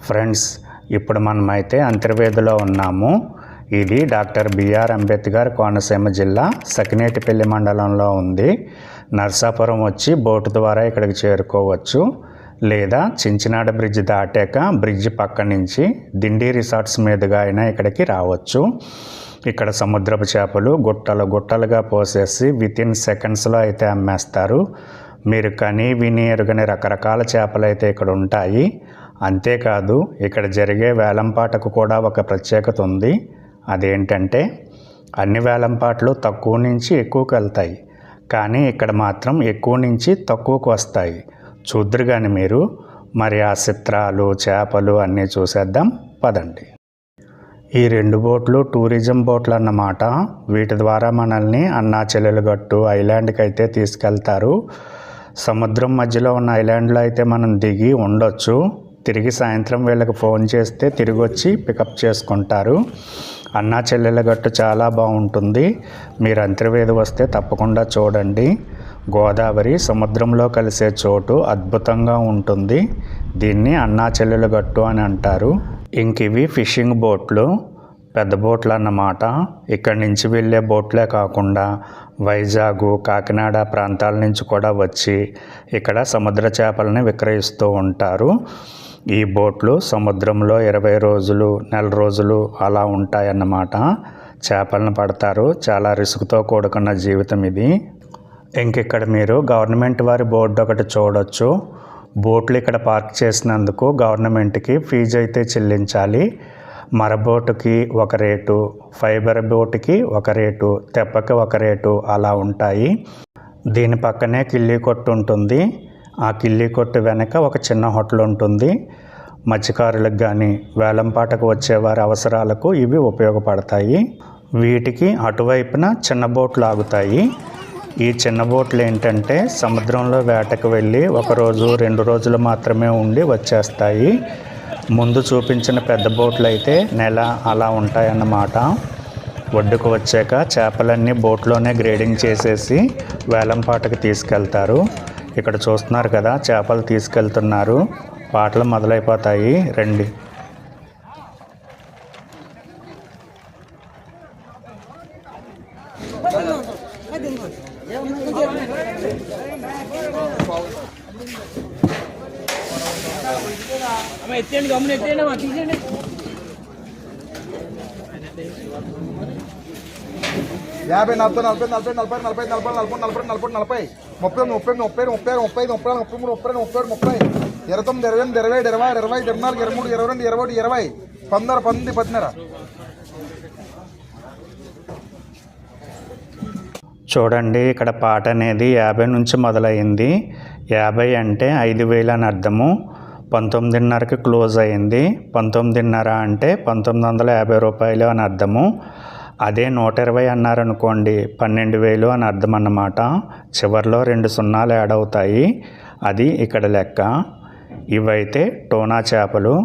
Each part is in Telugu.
ఫ్రెండ్స్, ఇప్పుడు మనమైతే అంతర్వేదిలో ఉన్నాము. ఇది డాక్టర్ బిఆర్ అంబేద్కర్ కోనసీమ జిల్లా సకినేటిపల్లి మండలంలో ఉంది. నర్సాపురం వచ్చి బోటు ద్వారా ఇక్కడికి చేరుకోవచ్చు, లేదా చించినాడ బ్రిడ్జ్ దాటాక బ్రిడ్జ్ పక్క నుంచి దిండి రిసార్ట్స్ మీదుగా అయినా ఇక్కడికి రావచ్చు. ఇక్కడ సముద్రపు చేపలు గుట్టలుగా పోసేసి వితిన్ సెకండ్స్లో అయితే అమ్మేస్తారు. మీరు కని విని ఎరుగని రకరకాల చేపలు అయితే ఇక్కడ ఉంటాయి. అంతేకాదు ఇక్కడ జరిగే వేలంపాటకు కూడా ఒక ప్రత్యేకత ఉంది. అదేంటంటే అన్ని వేలంపాట్లు తక్కువ నుంచి ఎక్కువకు వెళ్తాయి, కానీ ఇక్కడ మాత్రం ఎక్కువ నుంచి తక్కువకు వస్తాయి. చూద్దరు కానీ మీరు. మరి ఆ చిత్రాలు చేపలు అన్నీ చూసేద్దాం పదండి. ఈ 2 బోట్లు టూరిజం బోట్లు అన్నమాట. వీటి ద్వారా మనల్ని అన్నాచెల్లెలుగట్టు ఐలాండ్కి అయితే తీసుకెళ్తారు. సముద్రం మధ్యలో ఉన్న ఐలాండ్లో అయితే మనం దిగి ఉండొచ్చు. తిరిగి సాయంత్రం వీళ్ళకి ఫోన్ చేస్తే తిరిగి వచ్చి పికప్ చేసుకుంటారు. అన్నాచెల్లెలుగట్టు చాలా బాగుంటుంది. మీరు అంతర్వేది వస్తే తప్పకుండా చూడండి. గోదావరి సముద్రంలో కలిసే చోటు అద్భుతంగా ఉంటుంది. దీన్ని అన్నాచెల్లెలుగట్టు అని అంటారు. ఇంక ఇవి ఫిషింగ్ బోట్లు, పెద్ద బోట్లు అన్నమాట. ఇక్కడి నుంచి వెళ్ళే బోట్లే కాకుండా వైజాగ్, కాకినాడ ప్రాంతాల నుంచి కూడా వచ్చి ఇక్కడ సముద్ర చేపలని విక్రయిస్తూ ఉంటారు. ఈ బోట్లు సముద్రంలో 20 రోజులు, నెల రోజులు అలా ఉంటాయన్నమాట. చేపలను పడతారు. చాలా రిస్క్తో కూడుకున్న జీవితం ఇది. ఇంకిక్కడ మీరు గవర్నమెంట్ వారి బోర్డు ఒకటి చూడొచ్చు. బోట్లు ఇక్కడ పార్క్ చేసినందుకు గవర్నమెంట్కి ఫీజు అయితే చెల్లించాలి. మరబోటుకి ఒక రేటు, ఫైబర్ బోటుకి ఒక రేటు, తెప్పకి ఒక రేటు అలా ఉంటాయి. దీని పక్కనే కిల్లీ కొట్టు ఉంటుంది. ఆ కిల్లీ కొట్టు వెనక ఒక చిన్న హోటల్ ఉంటుంది. మత్స్యకారులకు కానీ వేలంపాటకు వచ్చేవారి అవసరాలకు ఇవి ఉపయోగపడతాయి. వీటికి అటువైపున చిన్న బోట్లు ఆగుతాయి. ఈ చిన్న బోట్లు ఏంటంటే సముద్రంలో వేటకు వెళ్ళి 1 రోజు 2 రోజులు మాత్రమే ఉండి వచ్చేస్తాయి. ముందు చూపించిన పెద్ద బోట్లు అయితే నెల అలా ఉంటాయన్నమాట. ఒడ్డుకు వచ్చాక చేపలన్నీ బోట్లోనే గ్రేడింగ్ చేసేసి వేలంపాటకు తీసుకెళ్తారు. ఇక్కడ చూస్తున్నారు కదా, చేపలు తీసుకెళ్తున్నారు. పాటలు మొదలైపోతాయి. రండి. యాభై 40 40 40 40 40 40 40 40 40 40 30 30 30 30 30 30 30 30 30 30 29 28 20 20 24 23 22 21 20 15 19 10. చూడండి, ఇక్కడ పాట అనేది 50 నుంచి మొదలైంది. 50 అంటే 5,000 అని అర్థము. 19:30కి క్లోజ్ అయింది. 19:30 అంటే 1950 రూపాయలు అని అర్థము. అదే 120 అన్నారనుకోండి 12,000 అని అర్థం అన్నమాట. చివరిలో 2 సున్నాలు యాడ్ అవుతాయి. అది ఇక్కడ లెక్క. ఇవైతే టోనా చేపలు.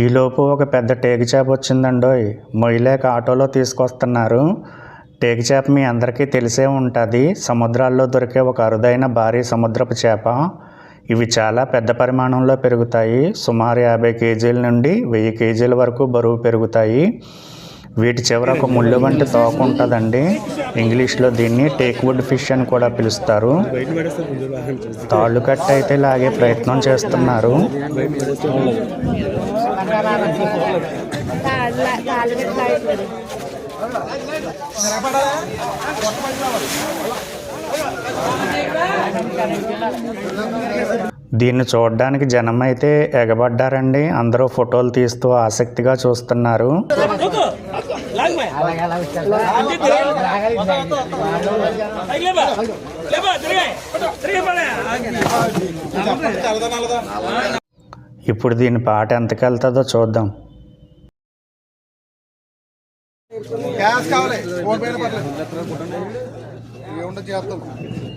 ఈలోపు ఒక పెద్ద టేకు చేప వచ్చిందండోయ్. మొయ్యలేక ఆటోలో తీసుకొస్తున్నారు. టేకు చేప మీ అందరికీ తెలిసే ఉంటుంది. సముద్రాల్లో దొరికే ఒక అరుదైన భారీ సముద్రపు చేప. ఇవి చాలా పెద్ద పరిమాణంలో పెరుగుతాయి. సుమారు 50 కేజీల నుండి 1000 కేజీల వరకు బరువు పెరుగుతాయి. వీటి చివర ఒక ముళ్ళు వంటి తోక ఉంటుందండి. ఇంగ్లీష్లో దీన్ని టేక్వుడ్ ఫిష్ అని కూడా పిలుస్తారు. తాళ్ళు కట్టి అయితే లాగే ప్రయత్నం చేస్తున్నారు. దీన్ని చూడడానికి జనం అయితే ఎగబడ్డారండి. అందరూ ఫోటోలు తీస్తూ ఆసక్తిగా చూస్తున్నారు. ఇప్పుడు దీని పాట ఎంతకు వెళ్తుందో చూద్దాం. గ్యాస్ కావాలి, ఫోన్ పైన పర్లేదు, ఏముండదు చేస్తాం.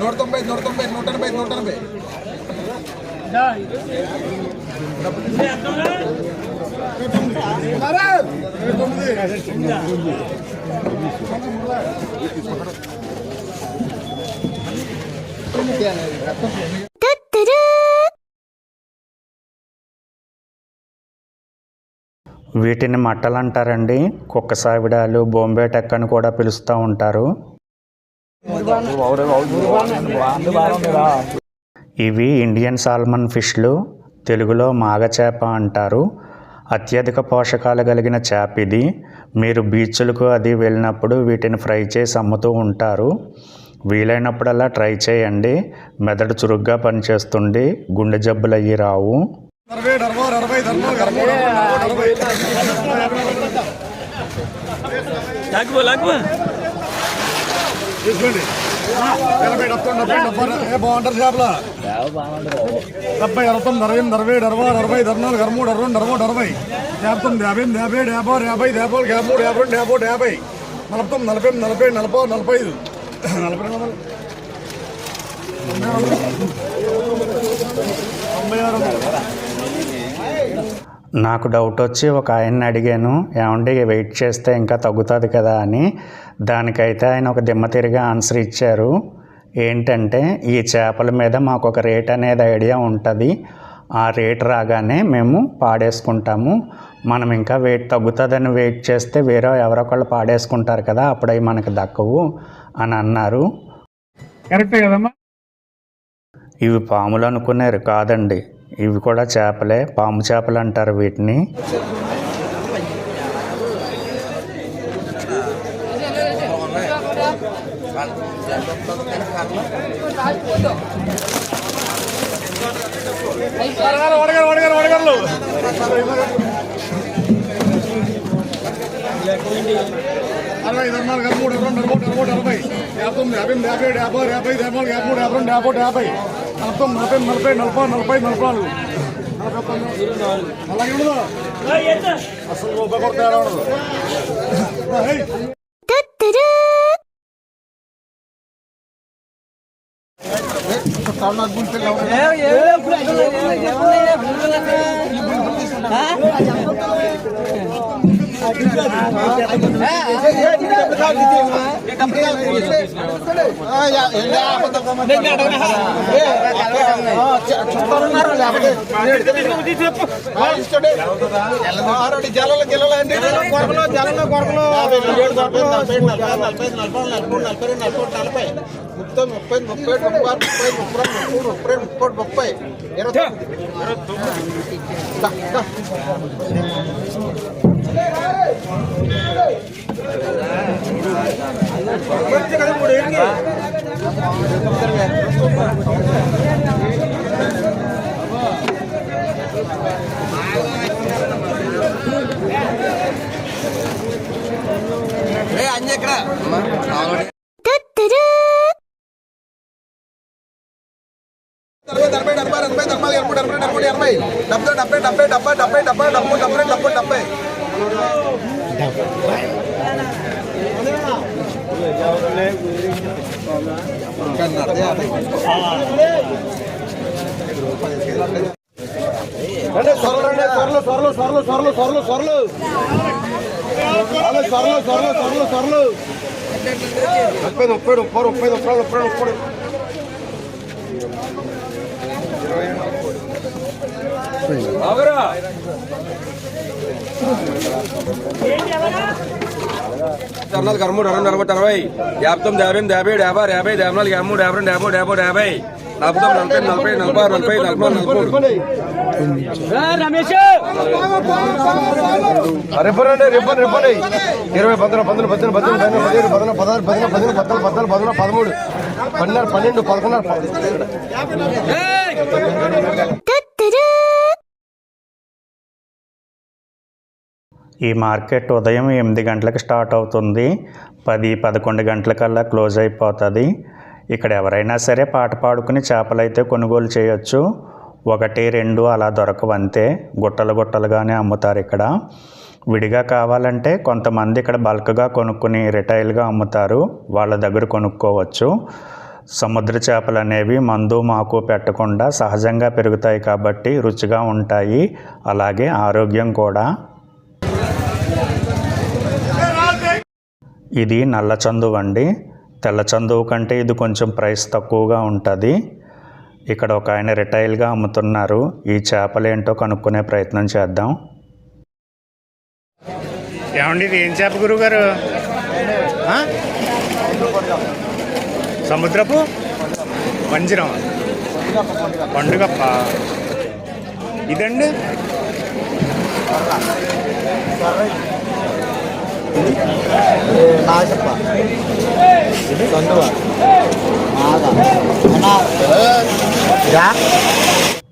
190 190 180 180 వీటిని మట్టలు అంటారండి. కుక్క సావిడాలు, బొంబే టెక్ అని కూడా పిలుస్తూ ఉంటారు. ఇవి ఇండియన్ సాల్మన్ ఫిష్లు, తెలుగులో మాగ చేప అంటారు. అత్యధిక పోషకాలు కలిగిన చేప ఇది. మీరు బీచ్లకు అది వెళ్ళినప్పుడు వీటిని ఫ్రై చేసి అమ్ముతూ ఉంటారు. వీలైనప్పుడల్లా ట్రై చేయండి. మెదడు చురుగ్గా పనిచేస్తుంది, గుండె జబ్బులు అయ్యి రావు. బాగుంటారు చేపల 70 60 40 40 40 40 43 42 40 50 50 50 50 50 50 50 40 40 40 నాకు డౌట్ వచ్చి ఒక ఆయన్ని అడిగాను, ఏమంటే వెయిట్ చేస్తే ఇంకా తగ్గుతుంది కదా అని. దానికైతే ఆయన ఒక దిమ్మ తిరిగి ఆన్సర్ ఇచ్చారు. ఏంటంటే, ఈ చేపల మీద మాకు ఒక రేట్ అనేది ఐడియా ఉంటుంది. ఆ రేట్ రాగానే మేము పాడేసుకుంటాము. మనం ఇంకా వెయిట్ తగ్గుతుందని వెయిట్ చేస్తే వేరే ఎవరొకళ్ళు పాడేసుకుంటారు కదా, అప్పుడు అవి మనకు దక్కవు అని అన్నారు. కరెక్టే కదమ్మా. ఇవి పాములు అనుకున్నారు, కాదండి, ఇవి కూడా చేపలే. పాము చేపలు అంటారు వీటిని. అసలు రూపాయి కూడా తేడా ఉండదు. సొరలు సొరలు సొరలు సొరలు సొరలు సొరలు సొరలు సొరలు సొరలు సొరలు 30 30 30 30 30 terminal karmu daran daran terway yaptum dabin dabe daba dabe terminal kamu daran dabo dabo dabe naptum nalpen nalpen nalpa nalpai nalpan nalpur ramesh ribbon 20 15 15 15 15 16 16 17 18 14 15 13 12 13 ఈ మార్కెట్ ఉదయం 8 గంటలకు స్టార్ట్ అవుతుంది. 10-11 గంటలకల్లా క్లోజ్ అయిపోతుంది. ఇక్కడ ఎవరైనా సరే పాట పాడుకుని చేపలైతే కొనుగోలు చేయొచ్చు. 1-2 అలా దొరకవంతే, గుట్టలు గుట్టలుగానే అమ్ముతారు ఇక్కడ. విడిగా కావాలంటే కొంతమంది ఇక్కడ బల్క్గా కొనుక్కుని రిటైల్గా అమ్ముతారు, వాళ్ళ దగ్గర కొనుక్కోవచ్చు. సముద్ర చేపలు అనేవి మందు మాకు పెట్టకుండా సహజంగా పెరుగుతాయి కాబట్టి రుచిగా ఉంటాయి, అలాగే ఆరోగ్యం కూడా. ఇది నల్ల చందువు అండి. తెల్ల చందువు కంటే ఇది కొంచెం ప్రైస్ తక్కువగా ఉంటుంది. ఇక్కడ ఒక ఆయన రిటైల్గా అమ్ముతున్నారు. ఈ చేపలు ఏంటో కనుక్కునే ప్రయత్నం చేద్దాం. ఏమండి, ఇది ఏం చేప గురువుగారు? సముద్రపు వంజరం, పండుగప్ప. ఇదండి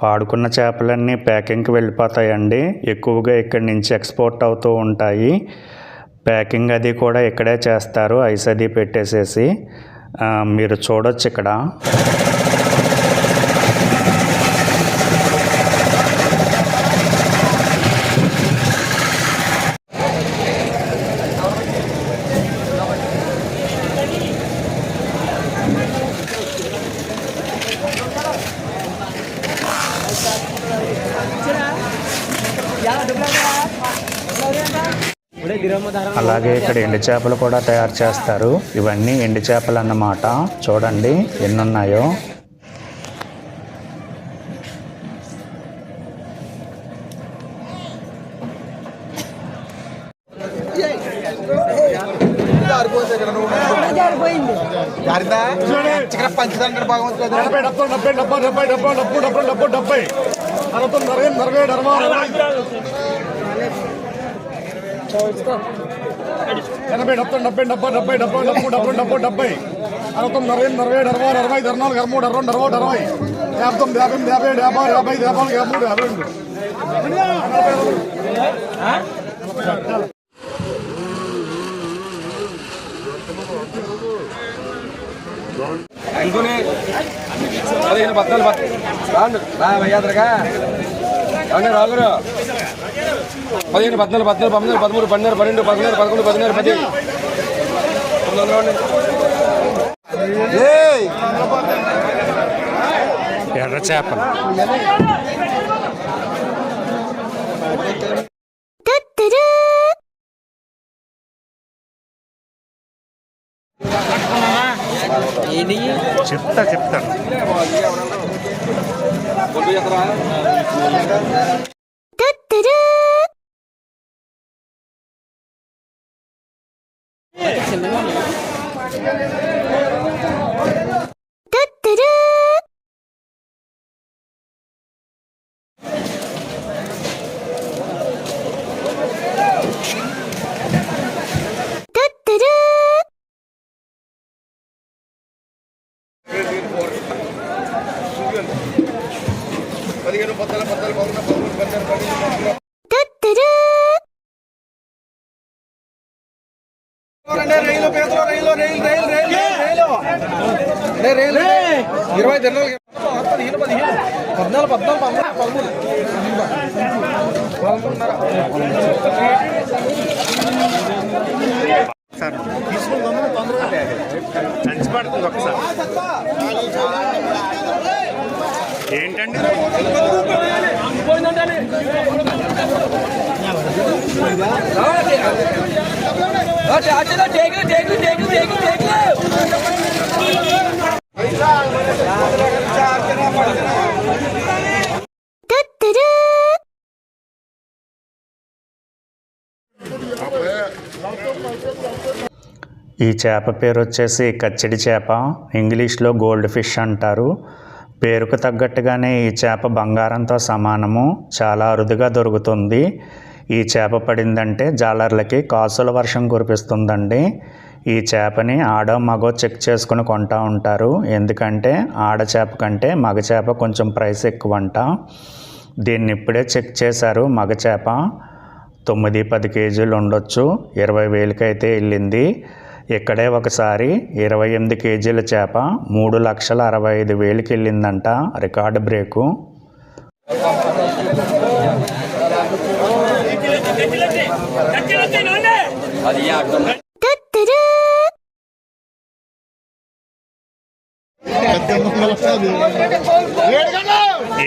పాడుకున్న చేపలన్నీ ప్యాకింగ్కి వెళ్ళిపోతాయండి. ఎక్కువగా ఇక్కడి నుంచి ఎక్స్పోర్ట్ అవుతూ ఉంటాయి. ప్యాకింగ్ అది కూడా ఇక్కడే చేస్తారు, ఐస్ అది పెట్టేసేసి. మీరు చూడొచ్చు ఇక్కడ. అలాగే ఇక్కడ ఎండు చేపలు కూడా తయారు చేస్తారు. ఇవన్నీ ఎండు చేపలు అన్నమాట. చూడండి ఎన్ని ఉన్నాయో. అనుకుని 15 14 భయ్యాదరగా అవునా రాగురు 15 14 15 13 12 11 12 10 ఎర్ర చేపలు. చెప్తాను సార్ తీసుకుందామని తొందరగా కంచి పడుతుంది ఒకసారి. ఏంటండి ఈ చేప పేరు వచ్చేసి కచ్చిడి చేప, ఇంగ్లీష్లో గోల్డ్ ఫిష్ అంటారు. పేరుకు తగ్గట్టుగానే ఈ చేప బంగారంతో సమానము, చాలా అరుదుగా దొరుకుతుంది. ఈ చేప పడిందంటే జాలర్లకి కాసుల వర్షం కురిపిస్తుందండి. ఈ చేపని ఆడో మగో చెక్ చేసుకుని కొంటూ ఉంటారు, ఎందుకంటే ఆడ చేప కంటే మగ చేప కొంచెం ప్రైస్ ఎక్కువంట. దీన్ని ఇప్పుడే చెక్ చేశారు. మగ చేప 9-10 కేజీలు ఉండొచ్చు, 20,000కి అయితే వెళ్ళింది. ఇక్కడే ఒకసారి 28 కేజీల చేప 3,65,000కి వెళ్ళిందంట, రికార్డు బ్రేకు.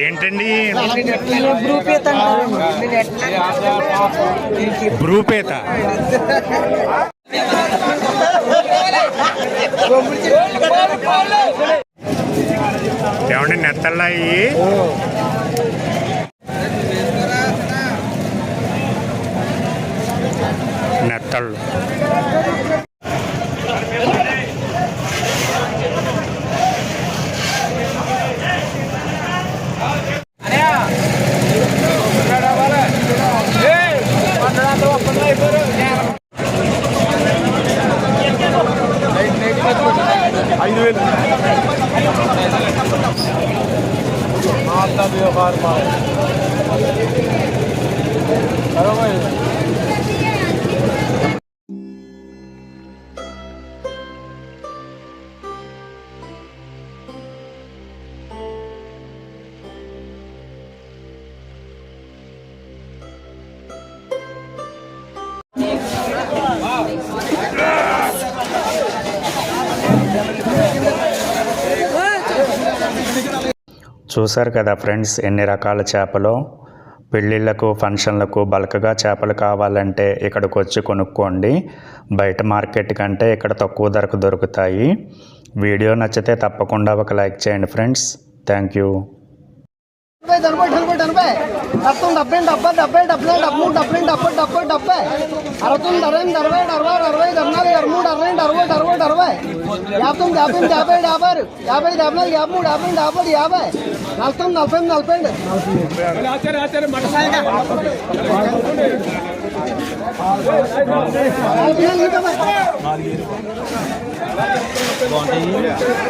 ఏంటండి బ్రూపేత? ఏమండి నెత్తళ్ళయి? నెత్తళ్ళు చూశారు కదా ఫ్రెండ్స్, ఎన్ని రకాల చేపలు. పెళ్ళిళ్ళకు, ఫంక్షన్లకు బల్క్గా చేపలు కావాలంటే ఇక్కడికి వచ్చి కొనుక్కోండి. బయట మార్కెట్ కంటే ఇక్కడ తక్కువ ధరకు దొరుకుతాయి. వీడియో నచ్చితే తప్పకుండా ఒక లైక్ చేయండి ఫ్రెండ్స్. Thank you. 40